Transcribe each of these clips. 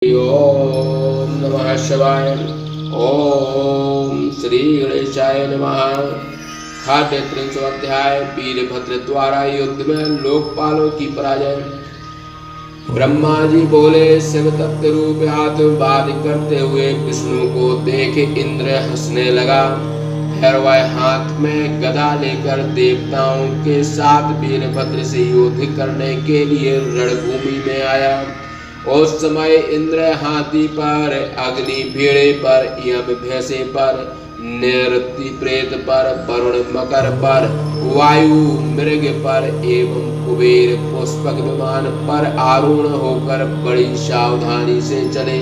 ओम नमः शिवाय। ओम श्री गणेशाय नमः। खाद्य अध्याय वीरभद्र द्वारा युद्ध में लोकपालों की पराजय। ब्रह्मा जी बोले, शिव तत्व रूप आत्मवाद करते हुए विष्णु को देख इंद्र हंसने लगा। फिर वह हाथ में गदा लेकर देवताओं के साथ वीरभद्र से युद्ध करने के लिए रणभूमि में आया। उस समय इंद्र हाथी पर, अग्नि भेड़े पर, यम भैंसे पर, नैऋति प्रेत पर, वरुण मकर पर, वायु मृग पर एवं कुबेर पुष्पक विमान पर आरूढ़ होकर बड़ी सावधानी से चले।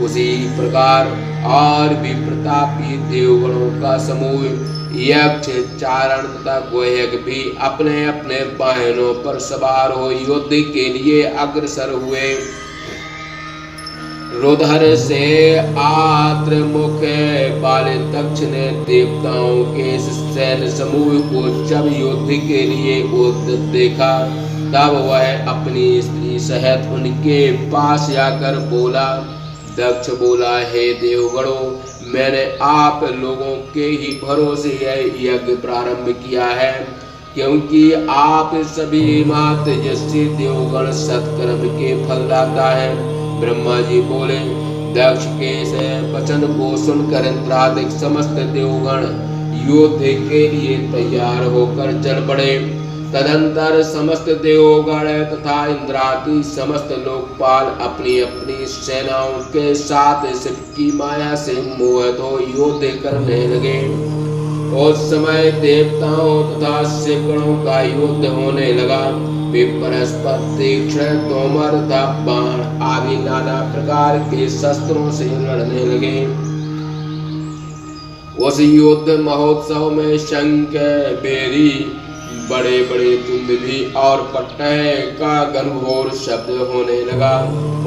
उसी प्रकार और भी प्रतापी देवगणों का समूह, यक्ष, चारण तथा गोहक भी अपने अपने वाहनों पर सवार हो युद्ध के लिए अग्रसर हुए। रुधिर से आत्र मुख वाले दक्ष ने देवताओं के सैन्य समूह को जब युद्ध के लिए उद्यत देखा, तब वह अपनी स्त्री सहित उनके पास आकर बोला। दक्ष बोला, हे देवगणों, मैंने आप लोगों के ही भरोसे यह यज्ञ प्रारंभ किया है, क्योंकि आप सभी मात जैसे देवगण सत्कर्म के फलदाता है। ब्रह्मा जी बोले, दक्ष के से वचन को सुनकर इंद्रादिक समस्त देवगण युद्ध के लिए तैयार होकर चल पड़े। तदंतर समस्त देवगण तथा इंद्रादि समस्त लोकपाल अपनी अपनी सेनाओं के साथ शिव की माया से मोहित हो युद्ध करने लगे। उस समय देवताओं तथा शिवगणों का युद्ध होने लगा। वे परस्पर तीक्ष्ण तोमर तथा बाण आदि नाना प्रकार के शस्त्रों से लड़ने लगे। उस युद्ध महोत्सव में शंख, बेरी, बड़े बड़े दुंदुभी और पट्टे का गंभीर शब्द होने लगा।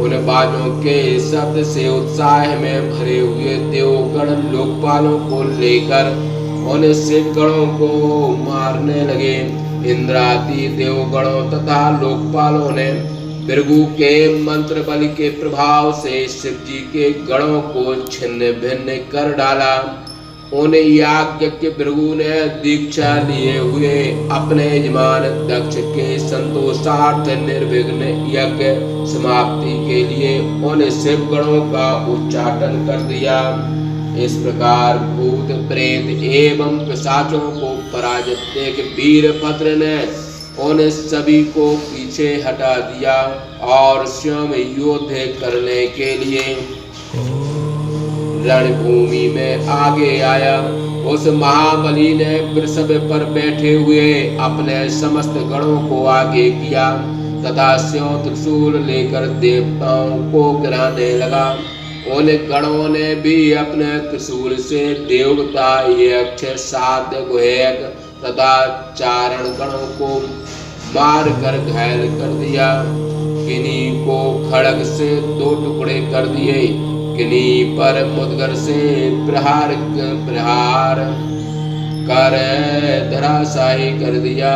उन बाजों के शब्द से उत्साह में भरे हुए देवगण लोकपालों को लेकर उन शिवगणों को मारने लगे। इंद्रादि देवगणों तथा लोकपालों ने भृगु के मंत्र बल के प्रभाव से शिव जी के गणों को छिन्न भिन्न कर डाला। उन याज्ञ भृगु ने दीक्षा लिए हुए अपने यजमान दक्ष के संतोषार्थ निर्विघ्न यज्ञ समाप्ति के लिए उन शिवगणों का उच्चाटन कर दिया। इस प्रकार भूत प्रेत एवं पिशाचों को पराजित देख वीरभद्र ने उन सभी को पीछे हटा दिया और स्वयं युद्ध करने के लिए रणभूमि में आगे आया। उस महाबली ने वृषभ पर बैठे हुए अपने समस्त गणों को आगे किया तथा स्वयं त्रिशूल लेकर देवताओं को गिराने लगा। उन गणों ने भी अपने त्रिशूल से देवता, यक्ष, साध्य, गुहेक तथा चारण गणों को मार कर घायल कर दिया। किन्हीं को खड्ग से 2 टुकड़े कर दिए, किन्हीं पर मुद्गर से प्रहार कर धराशायी कर दिया।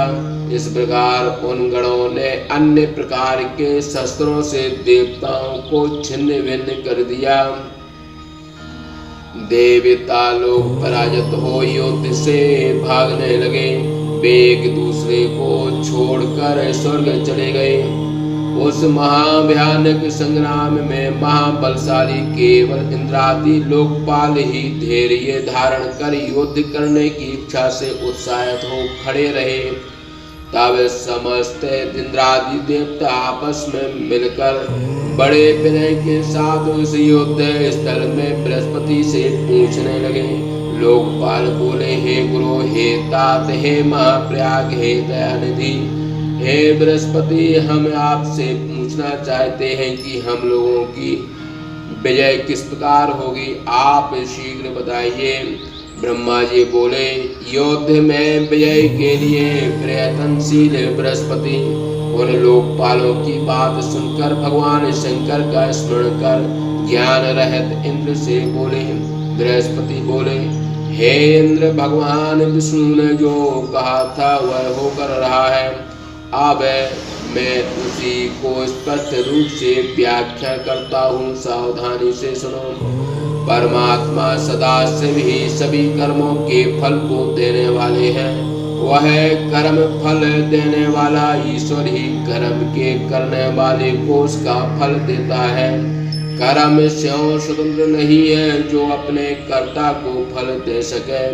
इस प्रकार उन गणों ने अन्य प्रकार के शस्त्रों से देवताओं को छिन्न भिन्न कर दिया। देवता लोग पराजित हो युद्ध से भागने लगे। वे एक दूसरे को छोड़कर स्वर्ग चले गए। उस महाभयानक संग्राम में महाबलशाली केवल इंद्रादि लोकपाल ही धैर्य धारण कर युद्ध करने की इच्छा से उत्साहित हो खड़े रहे। तब समस्त इंद्रादि देवता आपस में मिलकर बड़े विनय के साथ उस युद्ध स्थल में बृहस्पति से पूछने लगे। लोकपाल बोले, हे गुरु, हे तात, हे महाप्रयाग, हे दयानिधि, हे बृहस्पति, हम आपसे पूछना चाहते हैं कि हम लोगों की विजय किस प्रकार होगी, आप शीघ्र बताइए। ब्रह्मा जी बोले, युद्ध में विजय के लिए प्रयत्नशील बृहस्पति उन लोकपालों की बात सुनकर भगवान शंकर का स्मरण कर ज्ञान रहित इंद्र से बोले। बृहस्पति बोले, हे इंद्र, भगवान विष्णु ने जो कहा था वह होकर रहा है। अब मैं उसी को स्पष्ट रूप से व्याख्या करता हूँ, सावधानी से सुनो। परमात्मा सदाशिव ही सभी कर्मों के फल को देने वाले हैं। वह कर्म फल देने वाला ईश्वर ही कर्म के करने वाले को उसका फल देता है। कर्म स्वयं स्वतंत्र नहीं है जो अपने कर्ता को फल दे सके।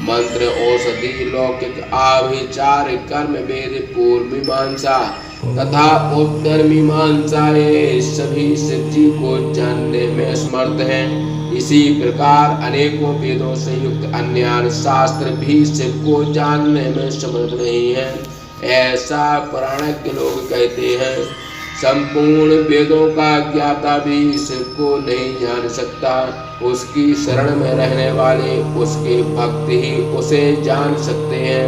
मंत्र, औषधि, लौकिक, आभिचार, कर्म, वेद, पूर्व मीमांसा तथा उत्तर मीमांसा ये सभी शिव जी को जानने में समर्थ हैं। इसी प्रकार अनेकों वेदों से युक्त अन्य शास्त्र भी शिव को जानने में समर्थ नहीं है, ऐसा पुराणज्ञ लोग कहते हैं। संपूर्ण वेदों का ज्ञाता भी शिव को नहीं जान सकता। उसकी शरण में रहने वाले उसके भक्त ही उसे जान सकते हैं,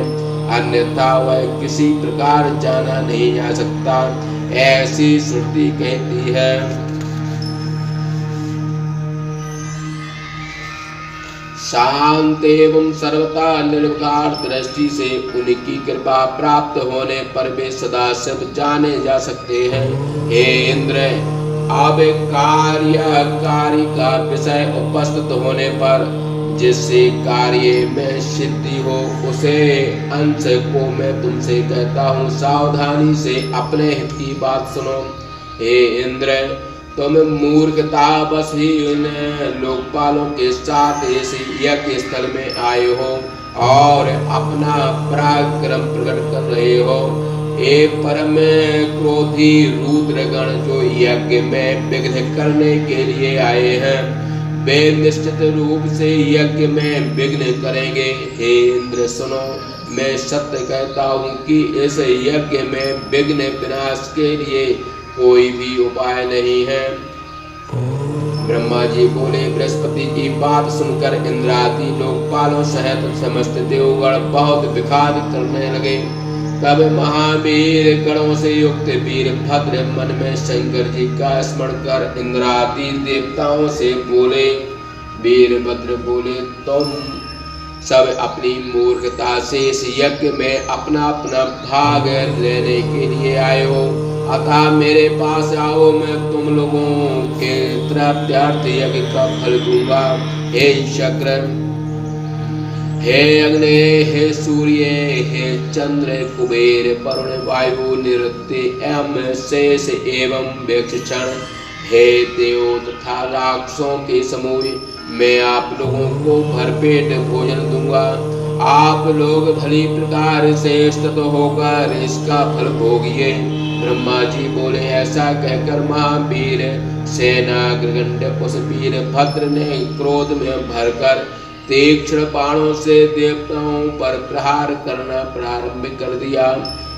अन्यथा वह किसी प्रकार जाना नहीं जा सकता, ऐसी श्रुति कहती है। शांत एवं सर्वथा निर्विकार दृष्टि से उनकी कृपा प्राप्त होने पर वे सदाशिव जाने जा सकते हैं। हे इंद्र, अब कार्य का विषय उपस्थित होने पर जिससे कार्य में सिद्धि हो उसे अंश को मैं तुमसे कहता हूँ, सावधानी से अपने हित की बात सुनो। हे इंद्र, तुम मूर्खतावश ही इन लोकपालों के साथ इस यज्ञ स्थल में आए हो और अपना पराक्रम प्रकट कर रहे हो। हे परम क्रोधी रुद्रगण जो यज्ञ में विघ्न करने के लिए आए हैं, वे निश्चित रूप से यज्ञ में विघ्न करेंगे। हे इंद्र सुनो, मैं सत्य कहता हूँ कि इस यज्ञ में विघ्न विनाश के लिए कोई भी उपाय नहीं है। ब्रह्मा जी बोले, बृहस्पति की बात सुनकर इंद्रादि लोकपालों सहित समस्त देवगण बहुत विखाद करने लगे। तब महावीर गणों से युक्त वीरभद्र मन में शंकर जी का स्मरण कर इंद्रादि देवताओं से बोले। वीरभद्र बोले, तुम सब अपनी मूर्खता से इस यज्ञ में अपना अपना भाग लेने के लिए आए हो, अतः मेरे पास आओ, मैं तुम लोगों के तृप्त्यार्थ यज्ञ का फल दूंगा। हे शक्र, हे अग्नि, हे सूर्य, हे चंद्र, कुबेर, वरुण, वायु, निरुक्ति एवं शेष एवं वृक्षण, हे देव तथा राक्षसों के समूह, मैं आप लोगों को भरपेट भोजन दूंगा। आप लोग भली प्रकार से स्थित होकर इसका फल भोगिए। ब्रह्मा जी बोले, ऐसा कहकर महावीर सेनाग्रगण्य उस वीरभद्र ने क्रोध में भरकर तीक्ष्ण बाणों से देवताओं पर प्रहार करना प्रारंभ कर दिया।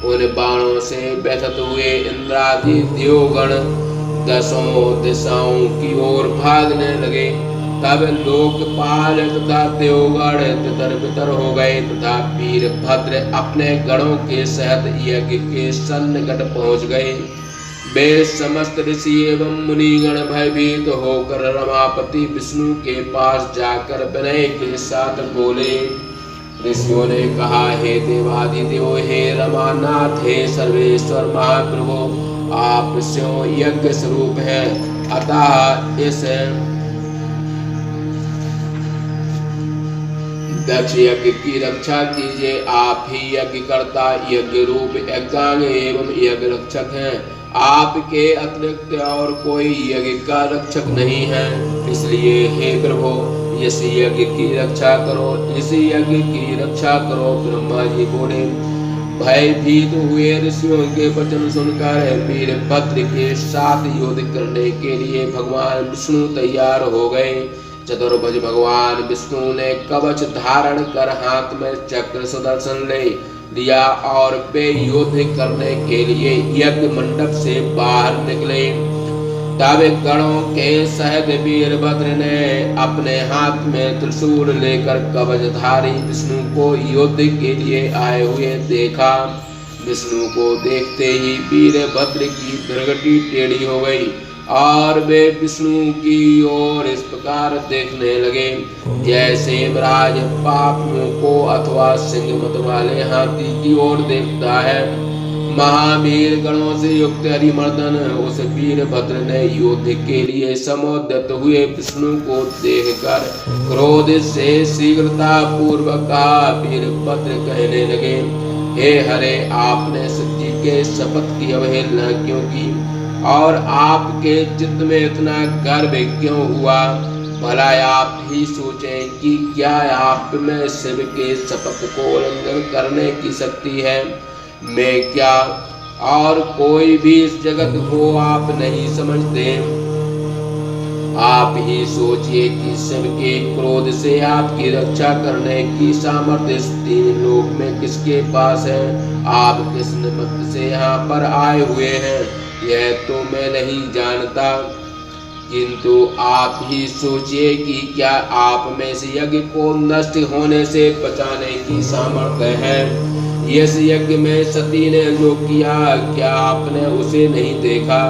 उन बाणों से व्यथित हुए इंद्रादि देवगण दसों दिशाओं की ओर भागने लगे। तब लोकपाल तथा देवगण तितर बितर हो गए तथा वीरभद्र अपने गणों के सहित यज्ञ के सन्निकट पहुंच गए। वे समस्त ऋषि एवं मुनिगण भयभीत होकर रमापति विष्णु के पास जाकर विनय के साथ बोले। ऋषियों ने कहा, हे देवादिदेव, हे रमानाथ, हे सर्वेश्वर महाप्रभु, आप स्वयं यज्ञ स्वरूप हैं, अतः इस दक्ष यज्ञ की रक्षा कीजिए। आप ही यज्ञ कर्ता, यज्ञ रूप यज्ञांग एवं यज्ञ रक्षक हैं। आपके अतिरिक्त और कोई यज्ञ का रक्षक नहीं है, इसलिए हे प्रभु इस यज्ञ की रक्षा करो, इस यज्ञ की रक्षा करो। ब्रह्मा जी बोले। भयभीत हुए ऋषियों के वचन सुनकर वीरभद्र के साथ युद्ध करने के लिए भगवान विष्णु तैयार हो गए। चतुर्भुज भगवान विष्णु ने कवच धारण कर हाथ में चक्र सुदर्शन ले दिया और वे युद्ध करने के लिए यज्ञ मंडप से बाहर निकले। तब गणों के सहित वीरभद्र ने अपने हाथ में त्रिशूल लेकर कवचधारी विष्णु को युद्ध के लिए आए हुए देखा। विष्णु को देखते ही वीरभद्र की दुर्गति टेढ़ी हो गई और वे विष्णु की ओर इस प्रकार देखने लगे जैसे महाराज पापियों को अथवा सिंह मत वाले हाथी की ओर देखता है। महावीर गणों से युक्त हरिमर्दन उस वीरभद्र ने युद्ध के लिए समुद्यत हुए विष्णु को देखकर क्रोध से शीघ्रता पूर्वक कहा। वीरभद्र कहने लगे, हे हरे, आपने सच्ची के शपथ की अवहेलना क्यों की और आपके चित्त में इतना गर्व क्यों हुआ? भला आप ही सोचें कि क्या आप में शिव के शपथ को उल्लंघन करने की शक्ति है? मैं क्या और कोई भी इस जगत को आप नहीं समझते। आप ही सोचिए कि शिव के क्रोध से आपकी रक्षा करने की सामर्थ्य इस तीन लोक में किसके पास है? आप किस निमित्त से यहाँ पर आए हुए हैं यह तो मैं नहीं जानता, किंतु आप ही सोचिए कि क्या आप में इस यज्ञ को नष्ट होने से बचाने की सामर्थ्य है? इस यज्ञ में सती ने जो किया क्या आपने उसे नहीं देखा?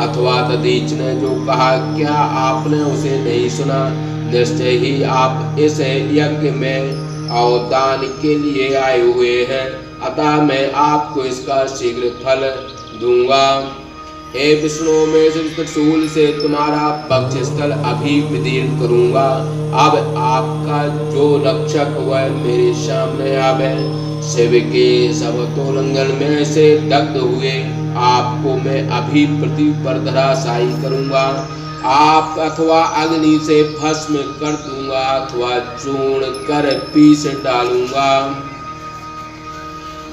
अथवा दधीच ने जो कहा क्या आपने उसे नहीं सुना? निश्चय ही आप इस यज्ञ में अवदान के लिए आए हुए हैं, अतः मैं आपको इसका शीघ्र फल दूंगा। हे विष्णु, मैं इस त्रिशूल से तुम्हारा वक्षस्थल अभी विदीर्ण करूंगा। अब आपका जो रक्षक वह मेरे सामने आवे। शिव के शपथोल्लंघन में से दग्ध हुए आपको मैं अभी पृथ्वी पर धराशायी करूंगा। आप अथवा अग्नि से भस्म कर दूंगा अथवा चूर्ण कर पीस डालूंगा।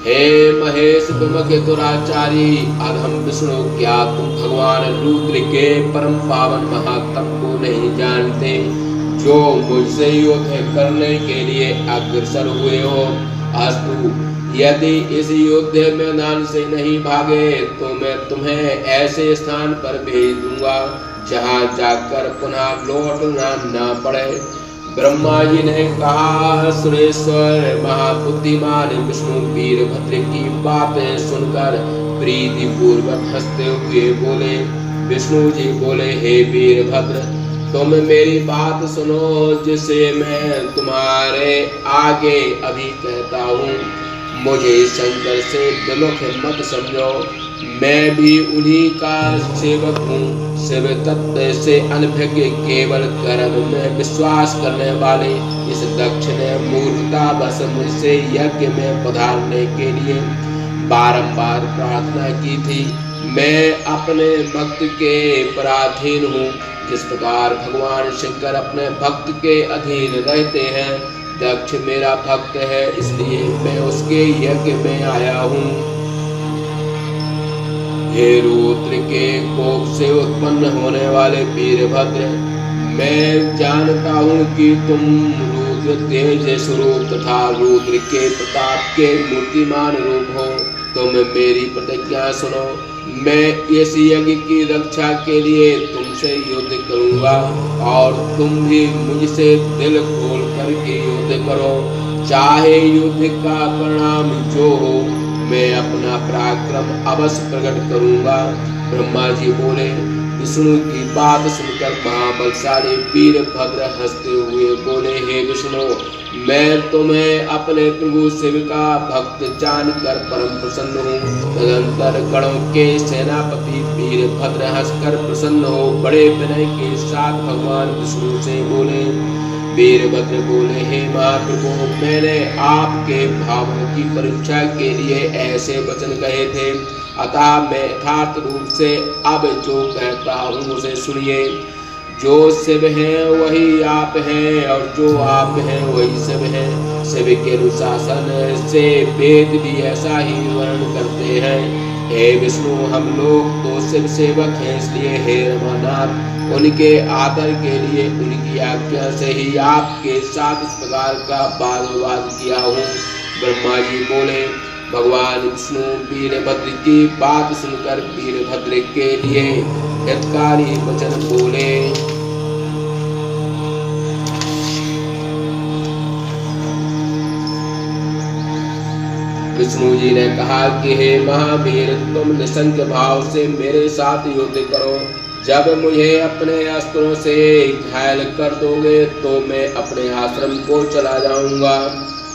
हे महेश, तुम के दुराचारी अधम विष्णु, क्या तुम भगवान रुद्र के परम पावन महात्म को नहीं जानते जो मुझसे युद्ध करने के लिए अग्रसर हुए हो? अस्तु, यदि इस युद्ध मैदान से नहीं भागे तो मैं तुम्हें ऐसे स्थान पर भेज दूंगा जहां जाकर पुनः लौटना न पड़े। ब्रह्मा जी ने कहा। सुरेश्वर महाबुद्धिमान विष्णु वीरभद्र की बातें सुनकर प्रीति पूर्वक हंसते हुए बोले। विष्णु जी बोले, हे वीरभद्र, तुम मेरी बात सुनो जिसे मैं तुम्हारे आगे अभी कहता हूँ। मुझे शंकर से विमुख मत समझो, मैं भी उन्हीं का सेवक हूँ। शिव तत्व से अनभिज्ञ केवल कर्म में विश्वास करने वाले इस दक्ष ने मूर्खता बस मुझसे यज्ञ में पधारने के लिए बारंबार प्रार्थना की थी। मैं अपने भक्त के पराधीन हूँ। जिस प्रकार भगवान शंकर अपने भक्त के अधीन रहते हैं, दक्ष मेरा भक्त है, इसलिए मैं उसके यज्ञ में आया हूँ। हे रुद्र के कोप से उत्पन्न होने वाले वीरभद्र, मैं जानता हूँ कि तुम रुद्र तेज स्वरूप तथा रुद्र के प्रताप के मूर्तिमान रूप हो। तुम मेरी प्रतिज्ञा सुनो, मैं इस यज्ञ की रक्षा के लिए तुमसे युद्ध करूंगा और तुम भी मुझसे दिल खोल करके युद्ध करो। चाहे युद्ध का परिणाम जो हो, मैं अपना पराक्रम अवश्य प्रकट करूंगा। ब्रह्मा जी बोले। विष्णु की बात सुनकर महाबलशाली वीरभद्र हंसते हुए बोले, हे विष्णु, मैं तुम्हें अपने प्रभु शिव का भक्त जानकर परम प्रसन्न हूँ। तदंतर गणों के सेनापति वीरभद्र हंसकर प्रसन्न हो बड़े विनय के साथ भगवान विष्णु से बोले। वीरभद्र बोले, हे महाप्रभु, मैंने आपके भावों की परीक्षा के लिए ऐसे वचन कहे थे, अतः मैं यथार्थ रूप से अब जो कहता हूँ उसे सुनिए। जो शिव है वही आप हैं और जो आप हैं वही शिव है। शिव के अनुशासन से वेद भी ऐसा ही वर्णन करते हैं। हे विष्णु, हम लोग तो शिव सेवक हैं, इसलिए हे रमानाथ, उनके आदर के लिए उनकी आज्ञा से ही आपके साथ इस प्रकार का वाद विवाद किया हूँ। ब्रह्मा जी बोले। भगवान विष्णु वीरभद्र की बात सुनकर वीरभद्र के लिए हितकारी वचन बोले। विष्णु जी ने कहा कि हे महावीर, तुम निसंक भाव से मेरे साथ युद्ध करो। जब मुझे अपने अस्त्रों से घायल कर दोगे तो मैं अपने आश्रम को चला जाऊंगा।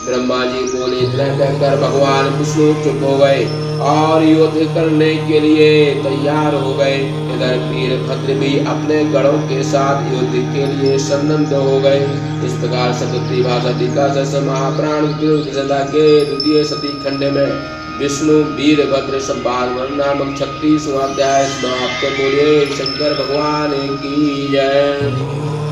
ब्रह्मा जी बोले, इतना कहकर भगवान विष्णु चुप हो गए और युद्ध करने के लिए तैयार हो गए। इधर वीरभद्र भी अपने गणों के साथ युद्ध के लिए सन्नद्ध हो गए। इस प्रकार सतुत्री भाषा का महाप्राण के द्वितीय सती खंड में विष्णु वीरभद्र संवाद नामक 36वां अध्याय समाप्त। बोलिए शंकर भगवान की जय।